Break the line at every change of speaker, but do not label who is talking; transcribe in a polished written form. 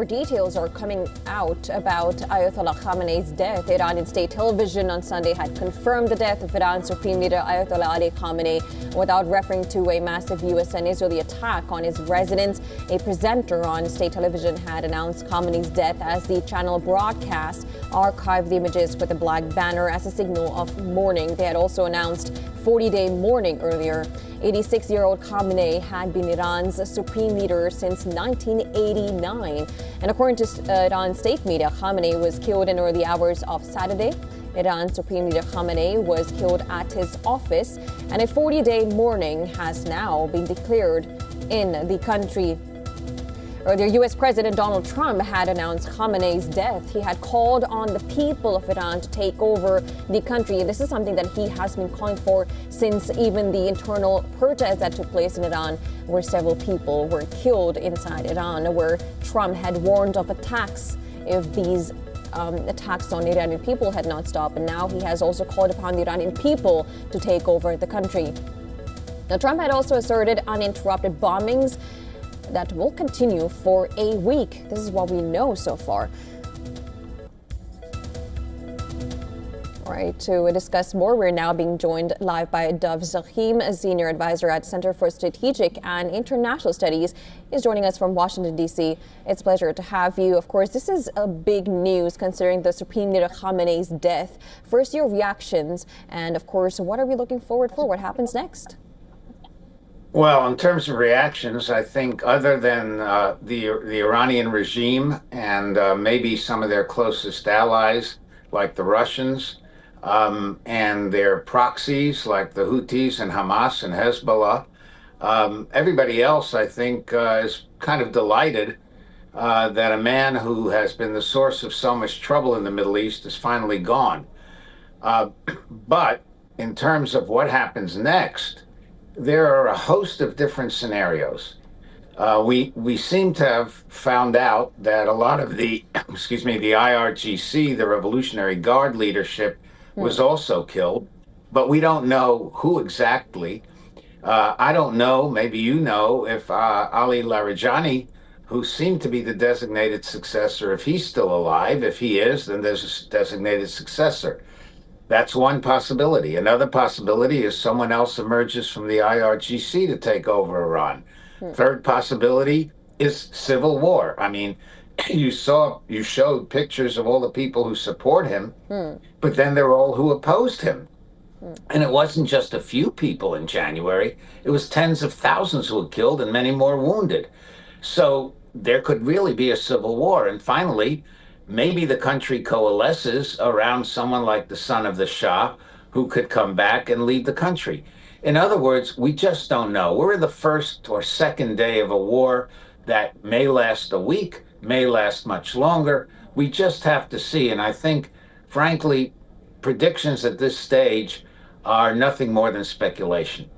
details are coming out about Ayatollah Khamenei's death. Iranian state television on Sunday had confirmed the death of Iran's Supreme Leader Ayatollah Ali Khamenei without referring to a massive U.S. and Israeli attack on his residence. A presenter on state television had announced Khamenei's death as the channel broadcast archived the images with a black banner as a signal of mourning. They had also announced 40-day mourning earlier. 86-year-old Khamenei had been Iran's supreme leader since 1989. And according to Iran's state media, Khamenei was killed in early hours of Saturday. Iran's Supreme Leader Khamenei was killed at his office, and a 40-day mourning has now been declared in the country. Earlier, U.S. President Donald Trump had announced Khamenei's death. He had called on the people of Iran to take over the country. This is something that he has been calling for since even the internal protests that took place in Iran, where several people were killed inside Iran, where Trump had warned of attacks if these attacks on Iranian people had not stopped. And now he has also called upon the Iranian people to take over the country. Now, Trump had also asserted uninterrupted bombings that will continue for a week. This is what we know so far. All right, to discuss more, we're now being joined live by Dov Zahim, a senior advisor at Center for Strategic and International Studies. He's joining us from Washington, D.C. It's a pleasure to have you. Of course, this is a big news considering the Supreme Leader Khamenei's death. First, your reactions, and of course, what are we looking forward for? What happens next?
Well, in terms of reactions, I think other than the Iranian regime and maybe some of their closest allies, like the Russians, and their proxies, like the Houthis and Hamas and Hezbollah, everybody else, I think, is kind of delighted that a man who has been the source of so much trouble in the Middle East is finally gone. But in terms of what happens next, there are a host of different scenarios. We seem to have found out that a lot of the, the IRGC, the Revolutionary Guard leadership, was also killed, but we don't know who exactly. I don't know, maybe you know, if Ali Larijani, who seemed to be the designated successor, if he's still alive. If he is, then there's a designated successor. That's one possibility. Another possibility is someone else emerges from the IRGC to take over Iran. Third possibility is civil war. I mean, you showed pictures of all the people who support him, but then they're all who opposed him. And it wasn't just a few people in January. It was tens of thousands who were killed and many more wounded. So there could really be a civil war. And finally, maybe the country coalesces around someone like the son of the Shah who could come back and lead the country. In other words, we just don't know. We're in the first or second day of a war that may last a week, may last much longer. We just have to see. And I think, frankly, predictions at this stage are nothing more than speculation.